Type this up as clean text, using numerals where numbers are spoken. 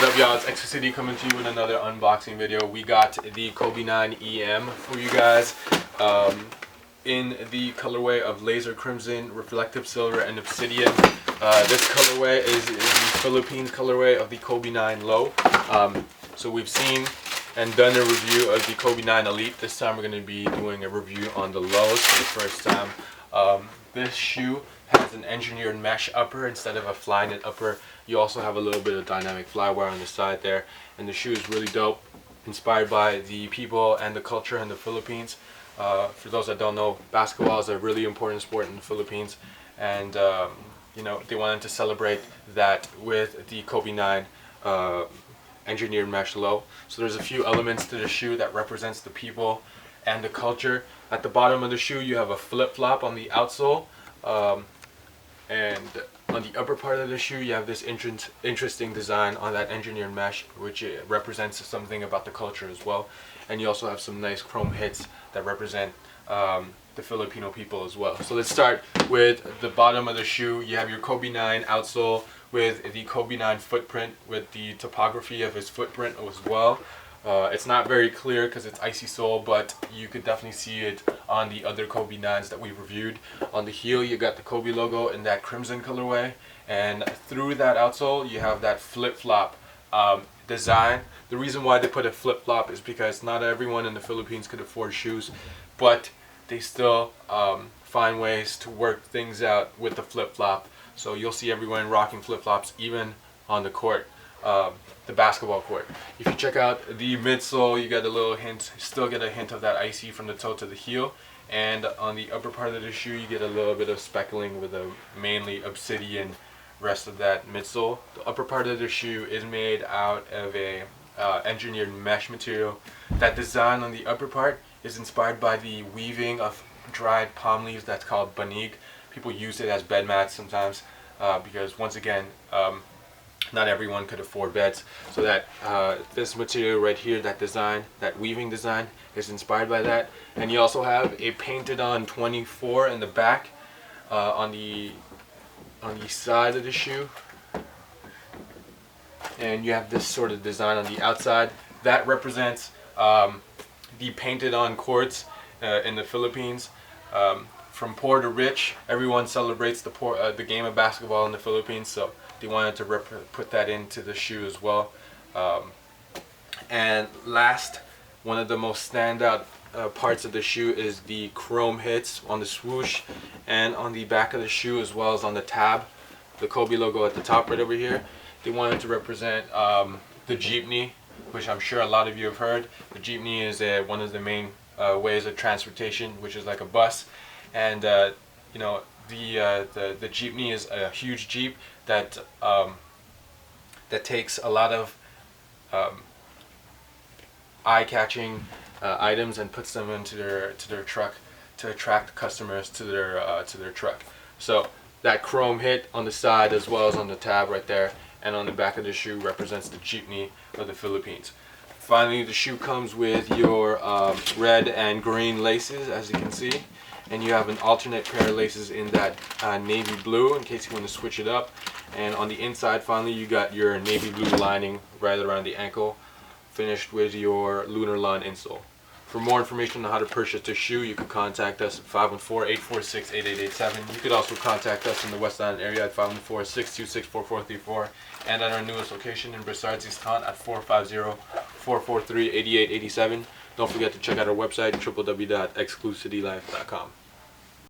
What up, y'all? It's Exclucity coming to you with another unboxing video. We got the Kobe 9 EM for you guys in the colorway of Laser Crimson, Reflective Silver, and Obsidian. This colorway is the Philippines colorway of the Kobe 9 Low. So we've seen and done a review of the Kobe 9 Elite. This time we're going to be doing a review on the lows for the first time. This shoe has an engineered mesh upper instead of a fly knit upper. You also have a little bit of dynamic flywire on the side there, and the shoe is really dope, inspired by the people and the culture in the Philippines. For those that don't know, basketball is a really important sport in the Philippines, and you know, they wanted to celebrate that with the Kobe 9 engineered mesh low. So there's a few elements to the shoe that represents the people and the culture. At the bottom of the shoe you have a flip-flop on the outsole, and on the upper part of the shoe you have this interesting design on that engineered mesh, which represents something about the culture as well. And you also have some nice chrome hits that represent the Filipino people as well. So let's start with the bottom of the shoe. You have your Kobe 9 outsole with the Kobe 9 footprint, with the topography of his footprint as well. It's not very clear because it's icy sole, but you could definitely see it on the other Kobe 9s that we've reviewed. On the heel you got the Kobe logo in that crimson colorway, and through that outsole you have that flip-flop design. The reason why they put a flip-flop is because not everyone in the Philippines could afford shoes, but they still find ways to work things out with the flip-flop. So you'll see everyone rocking flip-flops even on the court. The basketball court. If you check out the midsole, you get a little hint, still get a hint of that icy from the toe to the heel, and on the upper part of the shoe you get a little bit of speckling with a mainly obsidian rest of that midsole. The upper part of the shoe is made out of a engineered mesh material. That design on the upper part is inspired by the weaving of dried palm leaves that's called banig. People use it as bed mats sometimes because, once again, not everyone could afford beds. So that this material right here, that design, that weaving design, is inspired by that. And you also have a painted on 24 in the back on the side of the shoe. And you have this sort of design on the outside that represents the painted on courts in the Philippines. From poor to rich, everyone celebrates the game of basketball in the Philippines, so they wanted to put that into the shoe as well. And last, one of the most standout parts of the shoe is the chrome hits on the swoosh and on the back of the shoe, as well as on the tab, the Kobe logo at the top right over here. They wanted to represent the jeepney, which I'm sure a lot of you have heard. The jeepney is one of the main ways of transportation, which is like a bus. And you know, the jeepney is a huge jeep that that takes a lot of eye-catching items and puts them into their truck to attract customers to their truck. So that chrome hit on the side as well as on the tab right there and on the back of the shoe represents the jeepney of the Philippines. Finally, the shoe comes with your red and green laces, as you can see, and you have an alternate pair of laces in that navy blue in case you want to switch it up. And on the inside, finally, you got your navy blue lining right around the ankle, finished with your lunar line insole. For more information on how to purchase the shoe, you can contact us at 514-846-8887. You could also contact us in the West Island area at 514-626-4434, and at our newest location in Brossard, at 450-443-8887. Don't forget to check out our website, www.exclucitylife.com.